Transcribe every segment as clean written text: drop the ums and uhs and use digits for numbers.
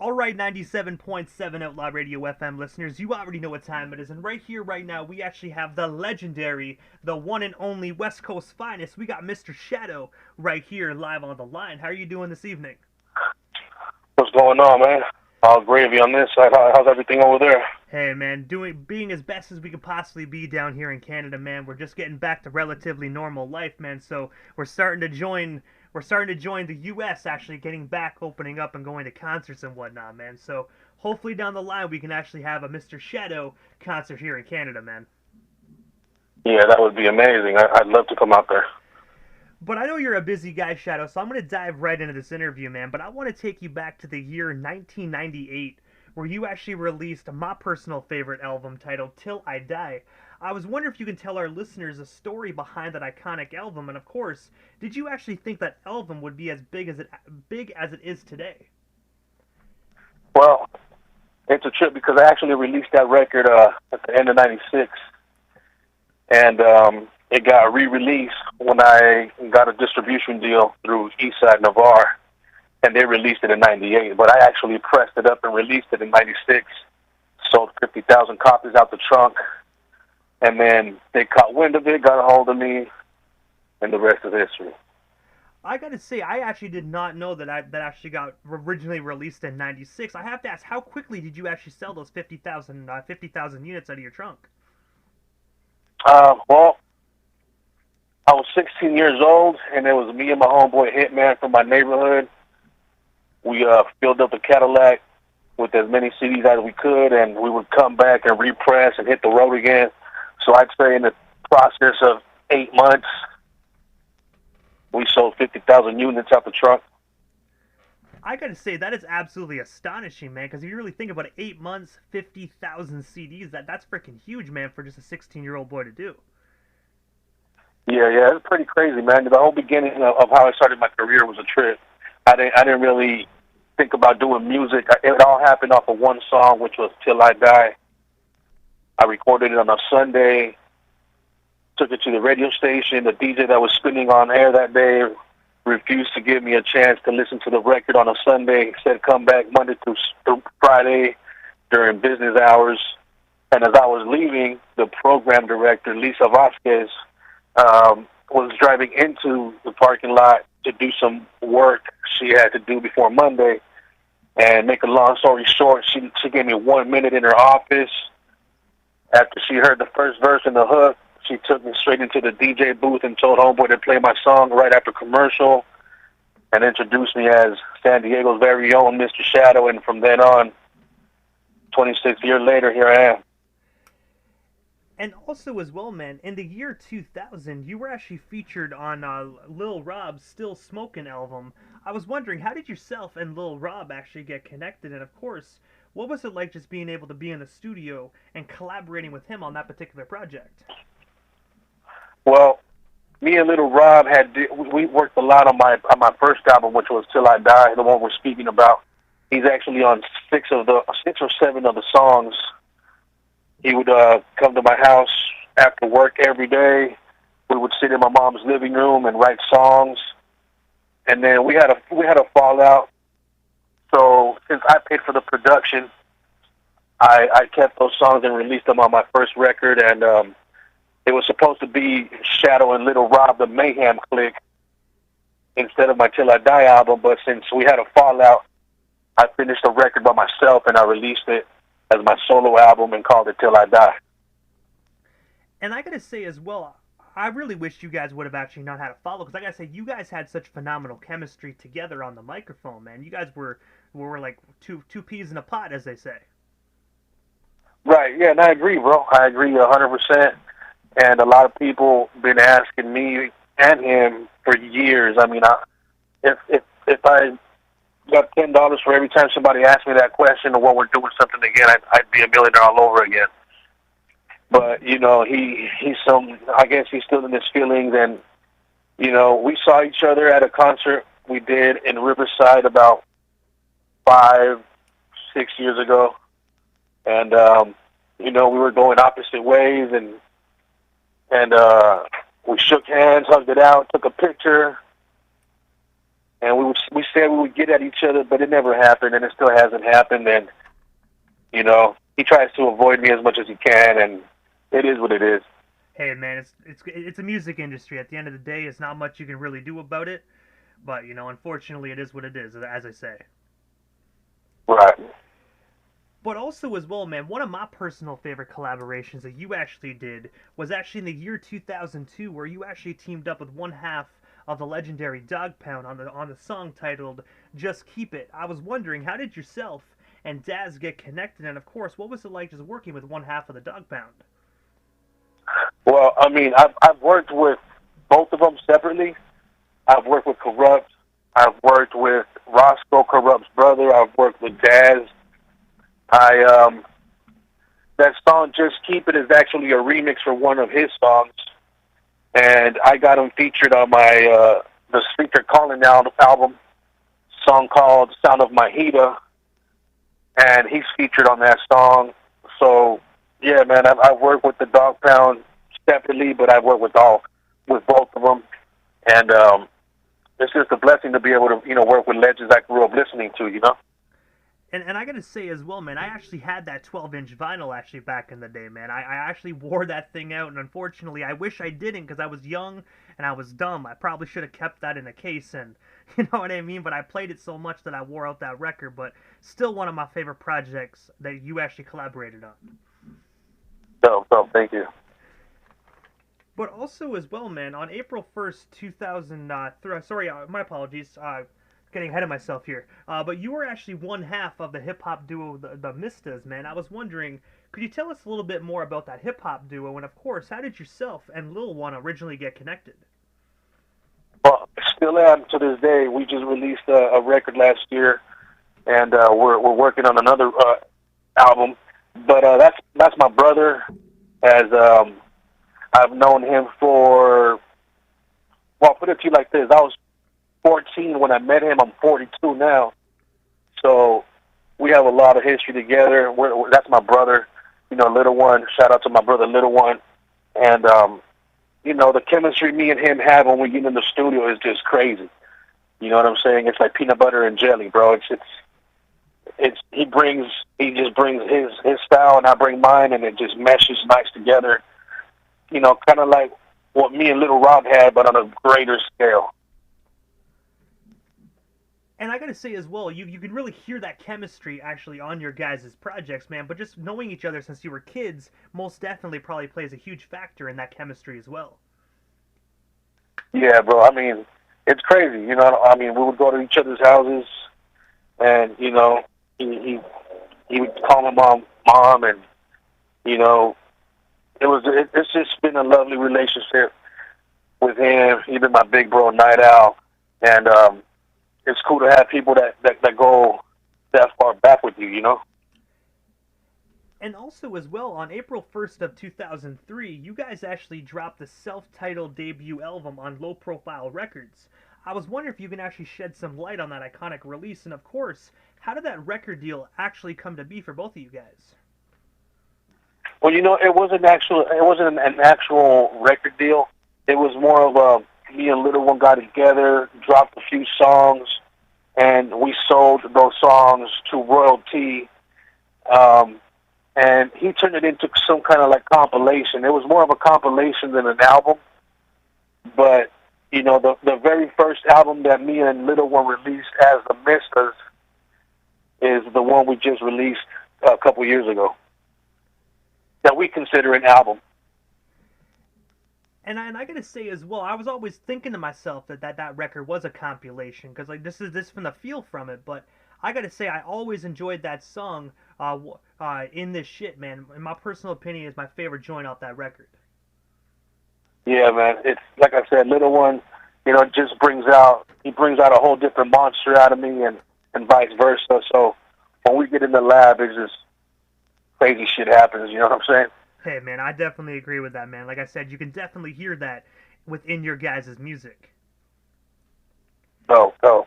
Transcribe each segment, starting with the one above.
All right, 97.7 Outlaw Radio FM listeners, you already know what time it is, and right here, right now, we actually have the legendary, the one and only West Coast finest. We got Mr. Shadow right here live on the line. How are you doing this evening? What's going on, man? All gravy on this side. How's everything over there? Hey man, being as best as we can possibly be down here in Canada, man. We're just getting back to relatively normal life, man. So we're starting to join the U.S. actually getting back, opening up and going to concerts and whatnot, man. So hopefully down the line we can actually have a Mr. Shadow concert here in Canada, man. Yeah, that would be amazing. I'd love to come out there. But I know you're a busy guy, Shadow, so I'm going to dive right into this interview, man. But I want to take you back to the year 1998, where you actually released my personal favorite album titled Till I Die. I was wondering if you can tell our listeners a story behind that iconic album, and of course, did you actually think that album would be as big as it is today? Well, it's a trip because I actually released that record at the end of '96, and it got re-released when I got a distribution deal through Eastside Navarre, and they released it in '98. But I actually pressed it up and released it in '96. Sold 50,000 copies out the trunk, and then they caught wind of it, got a hold of me, and the rest is history. I gotta say, I actually did not know that actually got originally released in '96. I have to ask, how quickly did you actually sell those 50,000 units out of your trunk? Well, I was 16 years old, and it was me and my homeboy Hitman from my neighborhood. We filled up the Cadillac with as many CDs as we could, and we would come back and repress and hit the road again. So I'd say in the process of 8 months, we sold 50,000 units out the trunk. I gotta say, that is absolutely astonishing, man. Because if you really think about it, 8 months, 50,000 CDs, that's freaking huge, man, for just a 16-year-old boy to do. Yeah, it's pretty crazy, man. The whole beginning of how I started my career was a trip. I didn't really think about doing music. It all happened off of one song, which was "Till I Die." I recorded it on a Sunday, took it to the radio station. The DJ that was spinning on air that day refused to give me a chance to listen to the record on a Sunday. Said come back Monday through Friday during business hours. And as I was leaving, the program director, Lisa Vasquez, was driving into the parking lot to do some work she had to do before Monday. And make a long story short, she gave me 1 minute in her office. After she heard the first verse and the hook, she took me straight into the DJ booth and told homeboy to play my song right after commercial and introduced me as San Diego's very own Mr. Shadow. And from then on, 26 years later, here I am. And also, as well, man, in the year 2000, you were actually featured on Lil Rob's Still Smokin' album. I was wondering, how did yourself and Lil Rob actually get connected? And of course, what was it like just being able to be in the studio and collaborating with him on that particular project? Well, me and Little Rob we worked a lot on my first album, which was Till I Die, the one we're speaking about. He's actually on six or seven of the songs. He would come to my house after work every day. We would sit in my mom's living room and write songs. And then we had a fallout. So since I paid for the production, I kept those songs and released them on my first record. And it was supposed to be Shadow and Little Rob, the Mayhem Clique, instead of my Till I Die album. But since we had a fallout, I finished the record by myself and I released it as my solo album and called it Till I Die. And I gotta say as well, I really wish you guys would have actually not had a follow, because I gotta say, you guys had such phenomenal chemistry together on the microphone, man. You guys were like two peas in a pot, as they say. Right, yeah, and I agree, bro. I agree 100%. And a lot of people been asking me and him for years. I mean, if I got $10 for every time somebody asked me that question or when we're doing something again, I'd be a millionaire all over again. But you know, he's some. I guess he's still in his feelings, and you know, we saw each other at a concert we did in Riverside about 5, 6 years ago, and you know, we were going opposite ways, and we shook hands, hugged it out, took a picture, and we said we would get at each other, but it never happened, and it still hasn't happened. And he tries to avoid me as much as he can, and it is what it is. Hey man, it's a music industry. At the end of the day, it's not much you can really do about it. But unfortunately, it is what it is, as I say. Right. But also as well, man, one of my personal favorite collaborations that you actually did was actually in the year 2002, where you actually teamed up with one half of the legendary Dog Pound on the song titled "Just Keep It." I was wondering, how did yourself and Daz get connected, and of course, what was it like just working with one half of the Dog Pound? Well, I mean, I've worked with both of them separately. I've worked with Corrupt. I've worked with Roscoe Corrupt's brother. I've worked with Daz. That song "Just Keep It" is actually a remix for one of his songs, and I got him featured on my the Speaker Calling Now album, song called "Sound of Mahita," and he's featured on that song. So yeah, man, I've worked with the Dog Pound separately, but I've worked with both of them, and it's just a blessing to be able to work with legends I grew up listening to. And I gotta say as well, man, I actually had that 12-inch vinyl actually back in the day, man. I actually wore that thing out, and unfortunately, I wish I didn't because I was young and I was dumb. I probably should have kept that in a case, and you know what I mean? But I played it so much that I wore out that record, but still one of my favorite projects that you actually collaborated on. So thank you. But also as well, man, on April 1st, 2003, sorry, my apologies, getting ahead of myself here. But you were actually one half of the hip hop duo, the Mistahs, man. I was wondering, could you tell us a little bit more about that hip hop duo? And of course, how did yourself and Lil One originally get connected? Well, still am to this day. We just released a record last year, and we're working on another album. But that's my brother. As I've known him for, well, I'll put it to you like this: I was 14 when I met him. I'm 42 now, so we have a lot of history together. That's my brother, Little One. Shout out to my brother, Little One. And the chemistry me and him have when we get in the studio is just crazy. You know what I'm saying? It's like peanut butter and jelly, bro. He just brings his style, and I bring mine, and it just meshes nice together. Kind of like what me and Little Rob had, but on a greater scale. And I gotta say as well, you can really hear that chemistry actually on your guys' projects, man. But just knowing each other since you were kids most definitely probably plays a huge factor in that chemistry as well. Yeah, bro. I mean, it's crazy. I mean, we would go to each other's houses, and he would call my mom, and it's just been a lovely relationship with him. He's been my big bro, Night Owl, and it's cool to have people that go that far back with you. And also as well, on April 1st of 2003, you guys actually dropped the self-titled debut album on Low Profile Records. I was wondering if you can actually shed some light on that iconic release, and of course, how did that record deal actually come to be for both of you guys? Well, it wasn't an actual record deal. It was more of me and Little One got together, dropped a few songs, and we sold those songs to Royalty. And he turned it into some kind of like compilation. It was more of a compilation than an album. But, the very first album that me and Little One released as the Mistahs is the one we just released a couple years ago, that we consider an album. And I gotta say as well, I was always thinking to myself that record was a compilation, because like this is from the feel from it. But I gotta say, I always enjoyed that song, "In This Shit," man. In my personal opinion, is my favorite joint off that record. Yeah, man. It's like I said, Little One, just brings out a whole different monster out of me, and vice versa. So when we get in the lab, it's just crazy shit happens. You know what I'm saying? Hey, man, I definitely agree with that, man. Like I said, you can definitely hear that within your guys' music. Oh.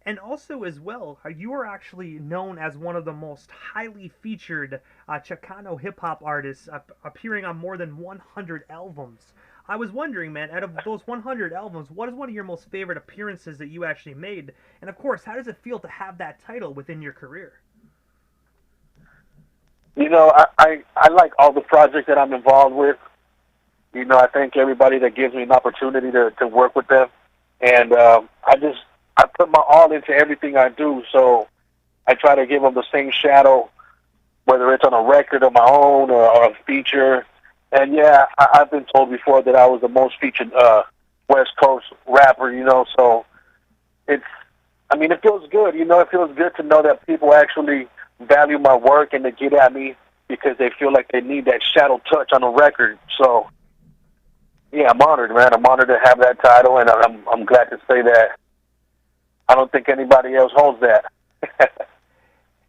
And also, as well, you are actually known as one of the most highly featured Chicano hip-hop artists, appearing on more than 100 albums. I was wondering, man, out of those 100 albums, what is one of your most favorite appearances that you actually made? And of course, how does it feel to have that title within your career? You know, I like all the projects that I'm involved with. You know, I thank everybody that gives me an opportunity to work with them. And I put my all into everything I do. So I try to give them the same shadow, whether it's on a record of my own or a feature. And yeah, I've been told before that I was the most featured West Coast rapper, you know, so it's, I mean, it feels good, you know, it feels good to know that people actually value my work and they get at me because they feel like they need that shadow touch on a record. So, yeah, I'm honored, man. I'm honored to have that title, and I'm glad to say that I don't think anybody else holds that.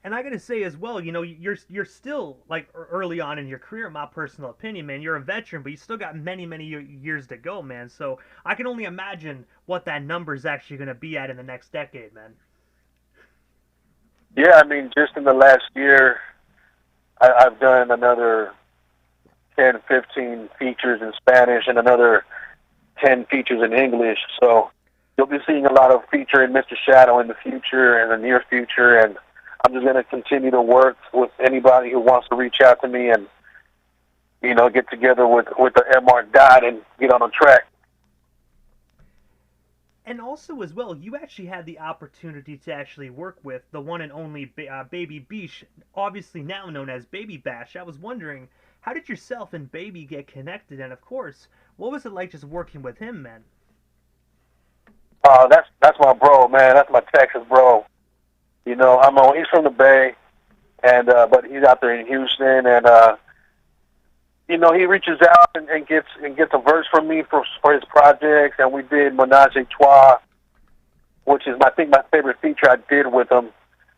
And I gotta say as well, you know, you're still like early on in your career. In my personal opinion, man, you're a veteran, but you still got many years to go, man. So I can only imagine what that number is actually gonna be at in the next decade, man. Yeah, I mean, just in the last year, I've done another 10, 15 features in Spanish and another 10 features in English. So you'll be seeing a lot of featuring Mr. Shadow in the future and the near future, and I'm just going to continue to work with anybody who wants to reach out to me and, you know, get together with the MR Dot and get on a track. And also as well, you actually had the opportunity to actually work with the one and only Baby Beach, obviously now known as Baby Bash. I was wondering, how did yourself and Baby get connected? And of course, what was it like just working with him, man? That's my bro, man. That's my Texas bro. You know, he's from the Bay, and but he's out there in Houston, and you know, he reaches out and gets a verse from me for his projects, and we did Menage a Trois, which is I think my favorite feature I did with him.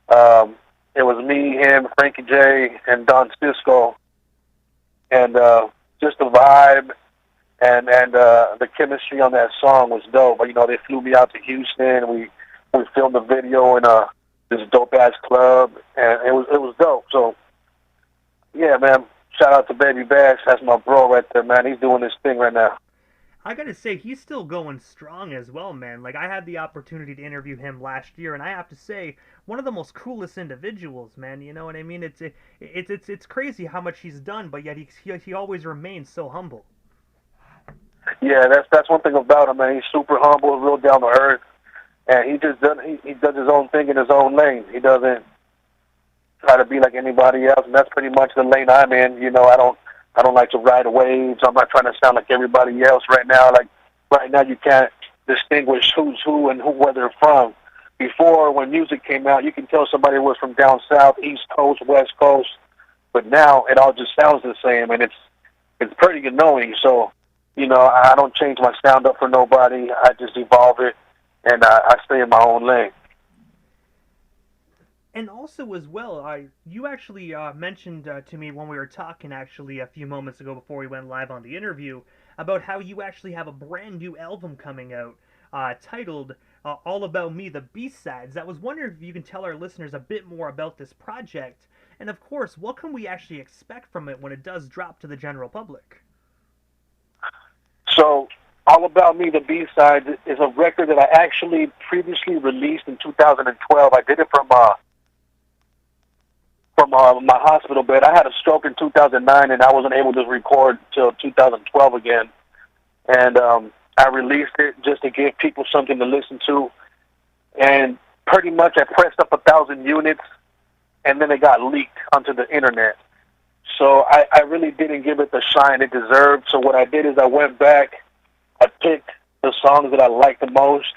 It was me, him, Frankie J, and Don Cisco, and just the vibe and the chemistry on that song was dope. But you know, they flew me out to Houston. We filmed the video in this dope ass club, and it was dope. So yeah, man. Shout out to Baby Bash. That's my bro right there, man. He's doing his thing right now. I gotta say, he's still going strong as well, man. Like, I had the opportunity to interview him last year, and I have to say, one of the most coolest individuals, man. You know what I mean? It's crazy how much he's done, but yet he always remains so humble. Yeah, that's one thing about him, man. He's super humble, real down to earth, and he does his own thing in his own lane. He doesn't try to be like anybody else, and that's pretty much the lane I'm in. You know, I don't like to ride waves. I'm not trying to sound like everybody else right now. Like right now, you can't distinguish who's who and where they're from. Before, when music came out, you can tell somebody was from down south, East Coast, West Coast. But now it all just sounds the same, and it's pretty annoying. So, you know, I don't change my sound up for nobody. I just evolve it, and I stay in my own lane. And also as well, you actually mentioned to me when we were talking actually a few moments ago before we went live on the interview about how you actually have a brand new album coming out titled All About Me, the B-Sides. I was wondering if you can tell our listeners a bit more about this project, and of course, what can we actually expect from it when it does drop to the general public? So, All About Me, the B-Sides is a record that I actually previously released in 2012. I did it from my hospital bed. I had a stroke in 2009, and I wasn't able to record till 2012 again. And I released it just to give people something to listen to. And pretty much I pressed up 1,000 units, and then it got leaked onto the internet. So I really didn't give it the shine it deserved. So what I did is I went back, I picked the songs that I liked the most.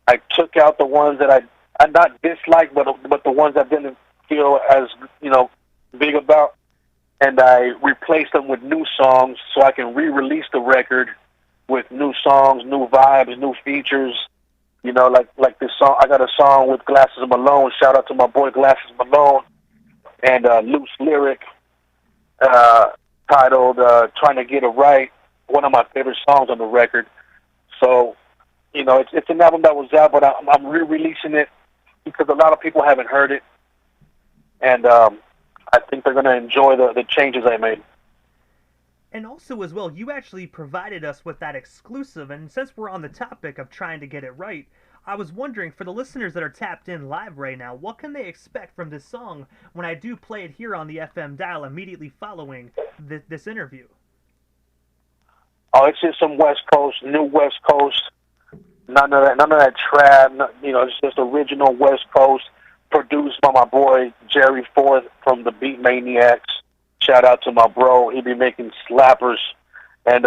I took out the ones that I not disliked, but the ones I didn't feel as, you know, big about, and I replaced them with new songs so I can re-release the record with new songs, new vibes, new features. You know, like this song. I got a song with Glasses Malone. Shout out to my boy Glasses Malone, and loose lyric titled "Trying to Get It Right." One of my favorite songs on the record. So, you know, it's an album that was out, but I'm re-releasing it because a lot of people haven't heard it. And I think they're going to enjoy the changes I made. And also, as well, you actually provided us with that exclusive. And since we're on the topic of trying to get it right, I was wondering, for the listeners that are tapped in live right now, what can they expect from this song when I do play it here on the FM dial immediately following this interview? Oh, it's just some West Coast, new West Coast. None of that trad. You know, it's just original West Coast, produced by my boy Jerry Forth from the Beat Maniacs. Shout out to my bro. He be making slappers, and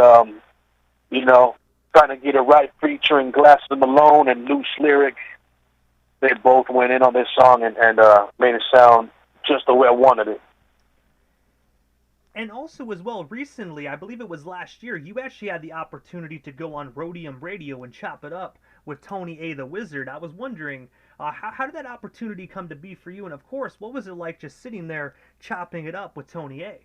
you know, trying to get it right, featuring Glasses Malone and Loose Lyric. They both went in on this song and made it sound just the way I wanted it. And also, as well, recently, I believe it was last year, you actually had the opportunity to go on Rhodium Radio and chop it up with Tony A. the Wizard. I was wondering, how did that opportunity come to be for you? And of course, what was it like just sitting there chopping it up with Tony A.?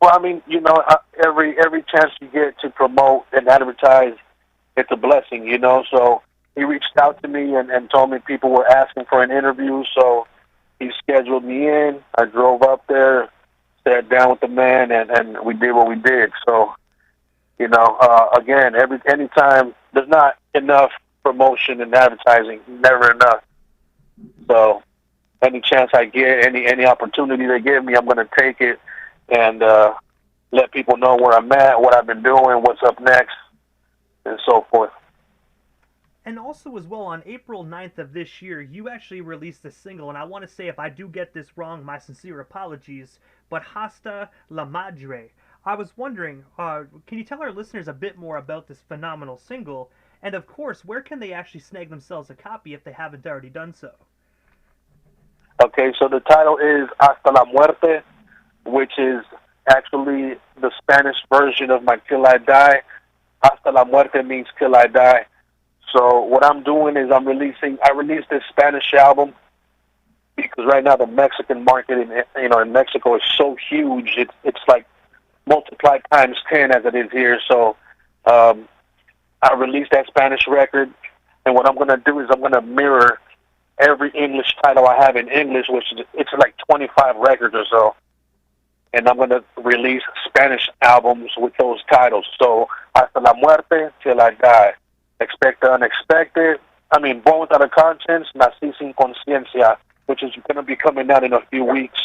Well, I mean, you know, every chance you get to promote and advertise, it's a blessing, you know. So he reached out to me and told me people were asking for an interview, so he scheduled me in. I drove up there, sat down with the man, and we did what we did. So, you know, again, anytime there's not enough promotion and advertising, never enough. So, any chance I get, any opportunity they give me, I'm going to take it and let people know where I'm at, what I've been doing, what's up next, and so forth. And also, as well, on April 9th of this year, you actually released a single, and I want to say, if I do get this wrong, my sincere apologies, but Hasta La Madre. I was wondering, can you tell our listeners a bit more about this phenomenal single? And of course, where can they actually snag themselves a copy if they haven't already done so? Okay, so the title is Hasta La Muerte, which is actually the Spanish version of my Till I Die. Hasta La Muerte means Till I Die. So what I'm doing is I released this Spanish album because right now the Mexican market in Mexico is so huge. It's like multiplied times 10 as it is here. So I released that Spanish record, and what I'm going to do is I'm going to mirror every English title I have in English, which it's like 25 records or so. And I'm going to release Spanish albums with those titles. So, Hasta la Muerte, Till I Die. Expect the unexpected. I mean, Born Without a Conscience, Nací Sin Conciencia, which is going to be coming out in a few weeks.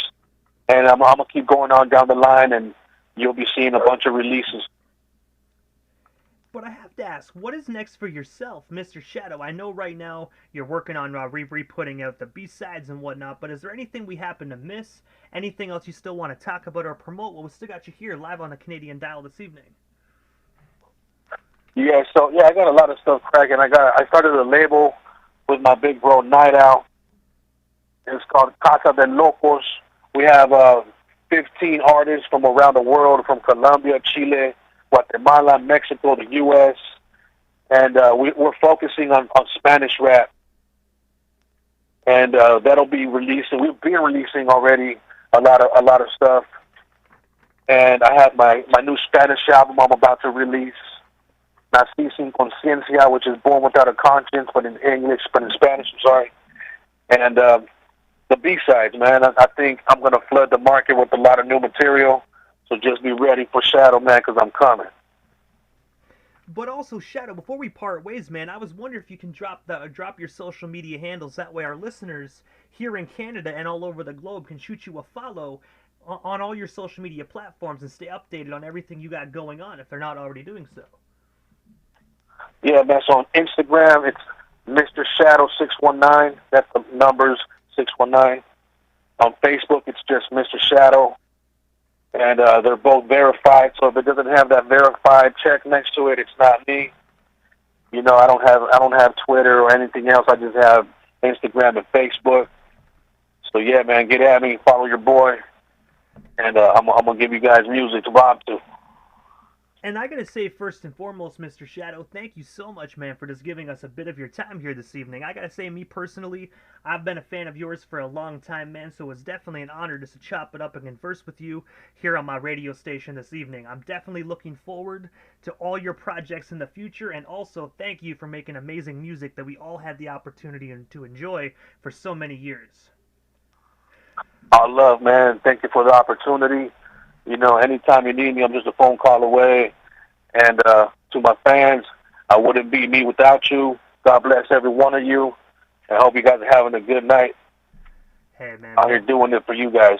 And I'm going to keep going on down the line, and you'll be seeing a bunch of releases. But I have to ask, what is next for yourself, Mr. Shadow? I know right now you're working on re-putting out the B-sides and whatnot, but is there anything we happen to miss? Anything else you still want to talk about or promote? Well, we still got you here live on the Canadian Dial this evening. Yeah, I got a lot of stuff cracking. I started a label with my big bro Night Owl. It's called Casa de Locos. We have 15 artists from around the world, from Colombia, Chile, Guatemala, Mexico, the U.S., and we're focusing on Spanish rap. And that'll be releasing. We've been releasing already a lot of stuff. And I have my new Spanish album I'm about to release, Nací Sin Conciencia, which is Born Without a Conscience, but in English, but in Spanish, I'm sorry. And the B-sides, man, I think I'm going to flood the market with a lot of new material. So just be ready for Shadow, man, because I'm coming. But also, Shadow, before we part ways, man, I was wondering if you can drop your social media handles. That way our listeners here in Canada and all over the globe can shoot you a follow on all your social media platforms and stay updated on everything you got going on if they're not already doing so. Yeah, man, so on Instagram, it's Mr. Shadow 619. That's the numbers, 619. On Facebook, it's just Mr. Shadow. And they're both verified, so if it doesn't have that verified check next to it, it's not me. You know, I don't have Twitter or anything else. I just have Instagram and Facebook. So yeah, man, get at me, follow your boy, and I'm gonna give you guys music to vibe to. And I gotta say, first and foremost, Mr. Shadow, thank you so much, man, for just giving us a bit of your time here this evening. I gotta say, me personally, I've been a fan of yours for a long time, man, so it's definitely an honor just to chop it up and converse with you here on my radio station this evening. I'm definitely looking forward to all your projects in the future, and also thank you for making amazing music that we all had the opportunity to enjoy for so many years. All love, man. Thank you for the opportunity. You know, anytime you need me, I'm just a phone call away. And to my fans, I wouldn't be me without you. God bless every one of you. I hope you guys are having a good night. Hey, man. Out here doing it for you guys.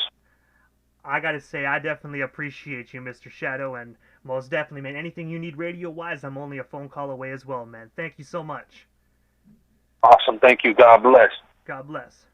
I gotta say, I definitely appreciate you, Mr. Shadow, and most definitely, man, anything you need radio-wise, I'm only a phone call away as well, man. Thank you so much. Awesome. Thank you. God bless. God bless.